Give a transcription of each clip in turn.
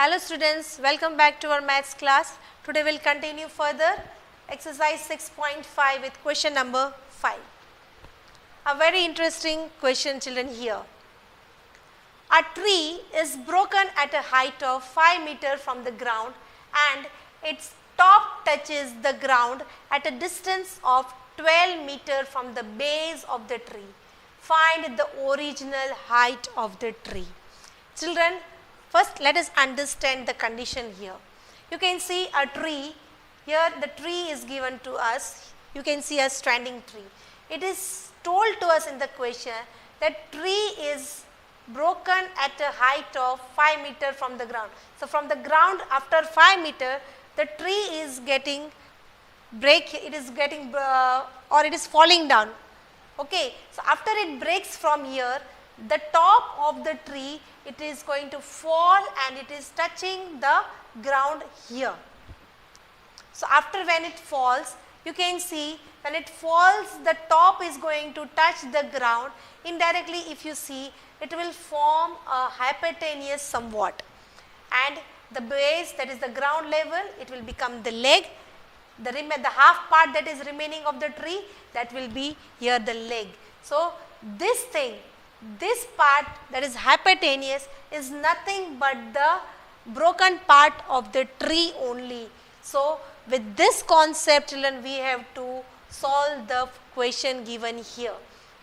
Hello students, welcome back to our maths class. Today we will continue further exercise 6.5 with question number 5. A very interesting question children here. A tree is broken at a height of 5 meters from the ground and its top touches the ground at a distance of 12 meters from the base of the tree. Find the original height of the tree. Children, first let us understand the condition here. You can see a tree, here the tree is given to us, you can see a standing tree. It is told to us in the question that tree is broken at a height of 5 meters from the ground. So, from the ground after 5 meters, the tree is getting or it is falling down. Okay. So, after it breaks from here, the top of the tree, it is going to fall and it is touching the ground here. So, after when it falls, you can see when it falls, the top is going to touch the ground. Indirectly, if you see, it will form a hypotenuse somewhat, and the base, that is the ground level, it will become the leg. The half part that is remaining of the tree, that will be here the leg. So, this part that is hypotenuse is nothing but the broken part of the tree only. So, with this concept children, we have to solve the question given here.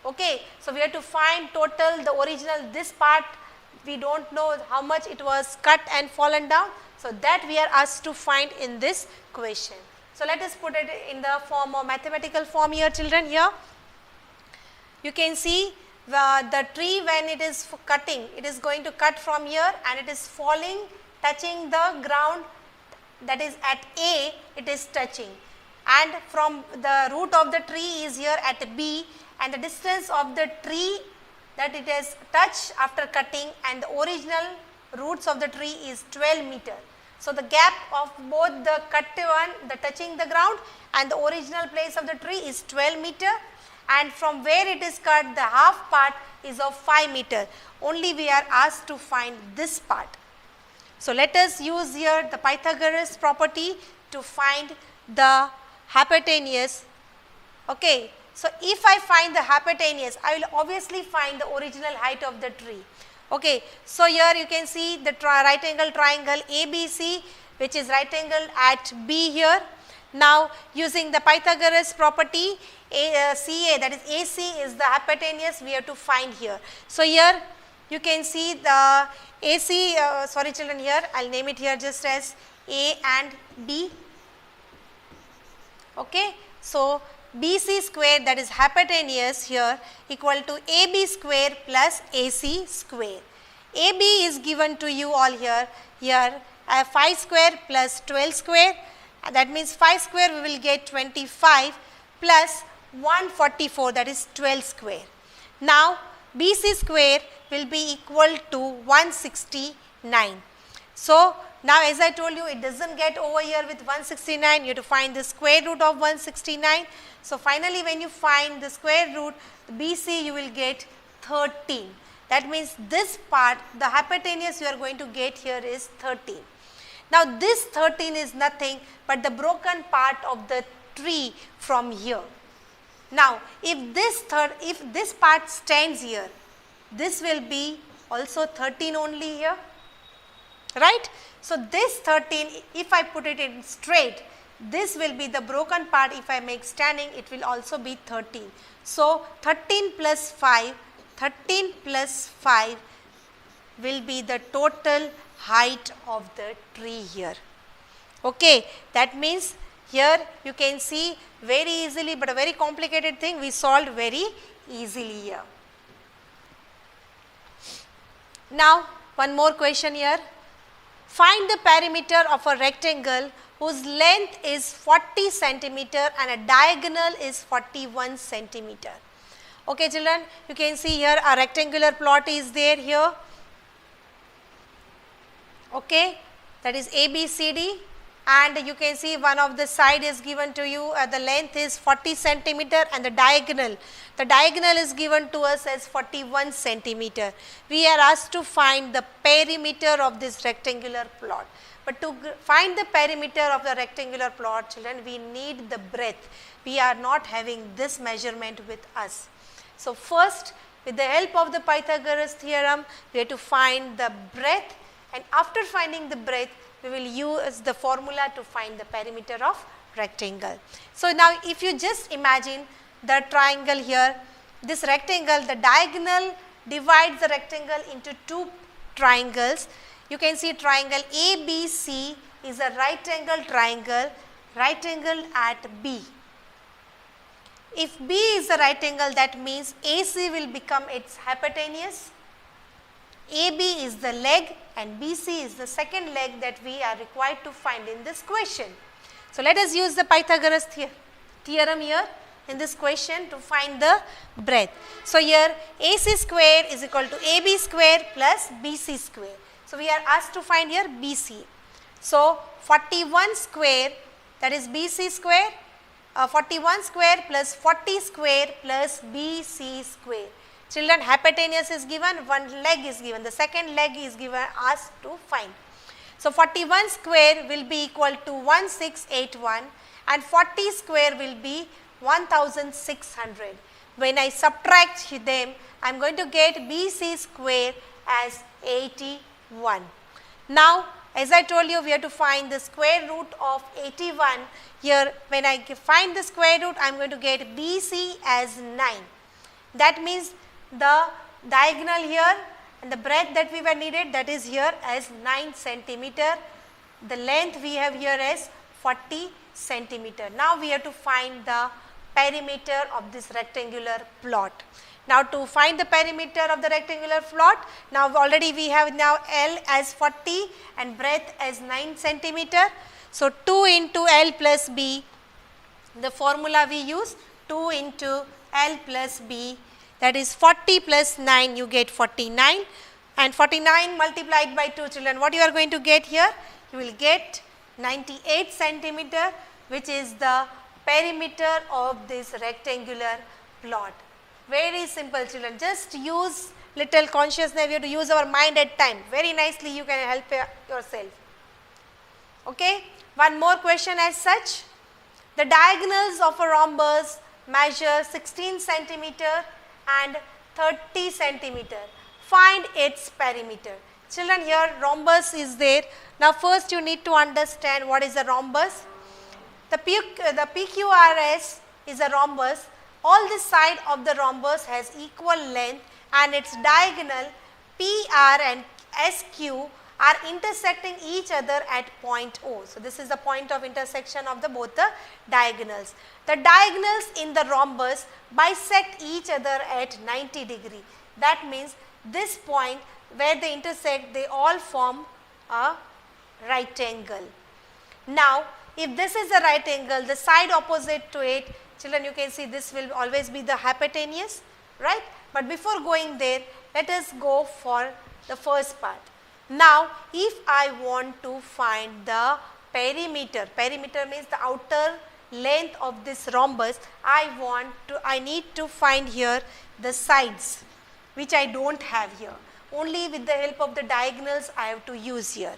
Okay. So, we have to find total the original, this part we do not know how much it was cut and fallen down. So, that we are asked to find in this question. So, let us put it in the form of mathematical form here children. Here you can see the tree, when it is cutting, it is going to cut from here and it is falling, touching the ground, that is at A it is touching, and from the root of the tree is here at B, and the distance of the tree that it has touched after cutting and the original roots of the tree is 12 meters. So, the gap of both the cut one, the touching the ground, and the original place of the tree is 12 meters, and from where it is cut, the half part is of 5 meters. Only we are asked to find this part. So, let us use here the Pythagoras property to find the hypotenuse. Okay. So, if I find the hypotenuse, I will obviously find the original height of the tree. Okay. So, here you can see the right angle triangle ABC, which is right angle at B here. Now, using the Pythagoras property, CA, that is AC is the hypotenuse we have to find here. So, here you can see the AC, sorry children, here I will name it here just as A and B. Okay. So, BC square, that is hypotenuse here, equal to AB square plus AC square. AB is given to you all here, 5 square plus 12 square, that means 5 square we will get 25 plus 144, that is 12 square. Now, BC square will be equal to 169. So, now as I told you, it does not get over here with 169, you have to find the square root of 169. So, finally, when you find the square root, the BC you will get 13. That means this part, the hypotenuse you are going to get here is 13. Now, this 13 is nothing but the broken part of the tree from here. Now, if this part stands here, this will be also 13 only here, right. So, this 13, if I put it in straight, this will be the broken part. If I make standing, it will also be 13. So, 13 plus 5 will be the total height of the tree here. Okay. That means, here you can see very easily, but a very complicated thing we solved very easily here. Now, one more question here. Find the perimeter of a rectangle whose length is 40 centimeter and a diagonal is 41 centimeter. Okay children, you can see here a rectangular plot is there here. Okay, that is ABCD. and you can see one of the side is given to you, the length is 40 centimeter and the diagonal is given to us as 41 centimeter. We are asked to find the perimeter of this rectangular plot. But to find the perimeter of the rectangular plot, children, we need the breadth. We are not having this measurement with us. So first, with the help of the Pythagoras theorem, we have to find the breadth, and after finding the breadth, we will use the formula to find the perimeter of rectangle. So now if you just imagine the triangle here, this rectangle, the diagonal divides the rectangle into two triangles. You can see triangle ABC is a right angle triangle, right angle at B. If B is a right angle, that means AC will become its hypotenuse, AB is the leg and BC is the second leg that we are required to find in this question. So let us use the Pythagoras theorem here in this question to find the breadth. So here AC square is equal to AB square plus BC square. So we are asked to find here BC. So 41 square, that is BC square, 41 square plus 40 square plus BC square. Children, hypotenuse is given, one leg is given, the second leg is given, asked to find. So 41 square will be equal to 1681 and 40 square will be 1600. When I subtract them, I am going to get BC square as 81. Now, as I told you, we have to find the square root of 81. Here, when I find the square root, I am going to get BC as 9. That means the diagonal here and the breadth that we were needed, that is here as 9 centimeter. The length we have here as 40 centimeter. Now we have to find the perimeter of this rectangular plot. Now to find the perimeter of the rectangular plot, now already we have now L as 40 and breadth as 9 centimeter. So 2 into L plus B, the formula we use 2 into L plus B, that is 40 plus 9, you get 49, and 49 multiplied by 2, children, what you are going to get here? You will get 98 centimeter, which is the perimeter of this rectangular plot. Very simple, children, just use little consciousness, we have to use our mind at time. Very nicely you can help yourself. Okay, one more question as such. The diagonals of a rhombus measure 16 centimeter and 30 centimeter. Find its perimeter. Children, here rhombus is there. Now first you need to understand what is a rhombus. The PQRS is a rhombus. All the side of the rhombus has equal length and its diagonal PR and SQ are intersecting each other at point O. So this is the point of intersection of both the diagonals. The diagonals in the rhombus bisect each other at 90 degree. That means this point where they intersect, they all form a right angle. Now if this is a right angle, the side opposite to it, children, you can see this will always be the hypotenuse, right? But before going there, let us go for the first part. Now if I want to find the perimeter, perimeter means the outer length of this rhombus, I need to find here the sides, which I don't have here. Only with the help of the diagonals I have to use here,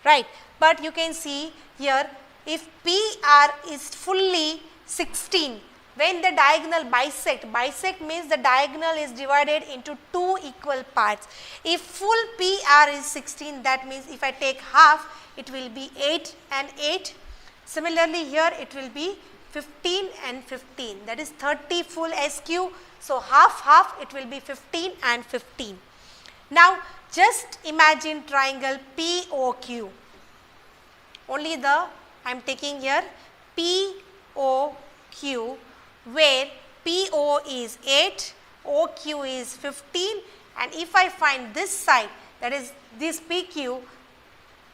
right? But you can see here, if PR is fully 16, when the diagonal bisect means the diagonal is divided into two equal parts. If full PR is 16, that means if I take half, it will be 8 and 8. Similarly here it will be 15 and 15, that is 30 full SQ. So half it will be 15 and 15. Now just imagine triangle POQ. Only I am taking here POQ, where PO is 8, OQ is 15, and if I find this side, that is this PQ,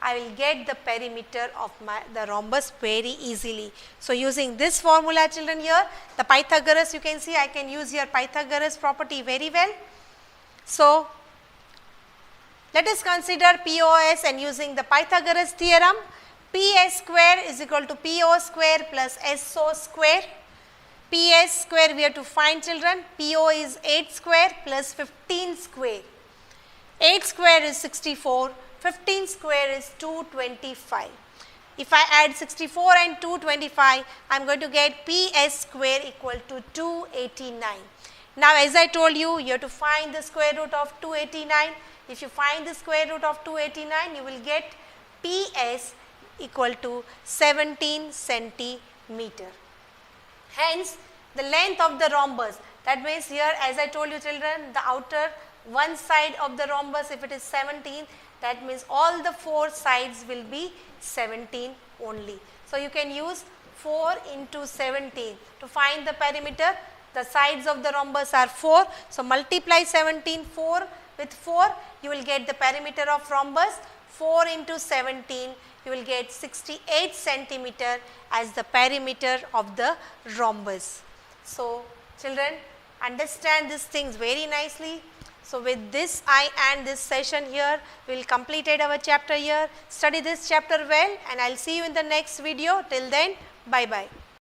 I will get the perimeter of the rhombus very easily. So using this formula, children, here the Pythagoras, you can see I can use here Pythagoras property very well. So let us consider POS and using the Pythagoras theorem. PS square is equal to PO square plus SO square. PS square we have to find, children. PO is 8 square plus 15 square. 8 square is 64, 15 square is 225. If I add 64 and 225, I am going to get PS square equal to 289. Now as I told you, you have to find the square root of 289. If you find the square root of 289, you will get PS equal to 17 centimeter. Hence, the length of the rhombus, that means here as I told you children, the outer one side of the rhombus, if it is 17, that means all the 4 sides will be 17 only. So, you can use 4 into 17 to find the perimeter. The sides of the rhombus are 4. So, multiply 17, 4 with 4, you will get the perimeter of rhombus. 4 into 17, you will get 68 centimeter as the perimeter of the rhombus. So, children, understand these things very nicely. So, with this I end this session here. We will completed our chapter here. Study this chapter well, and I will see you in the next video. Till then, bye bye.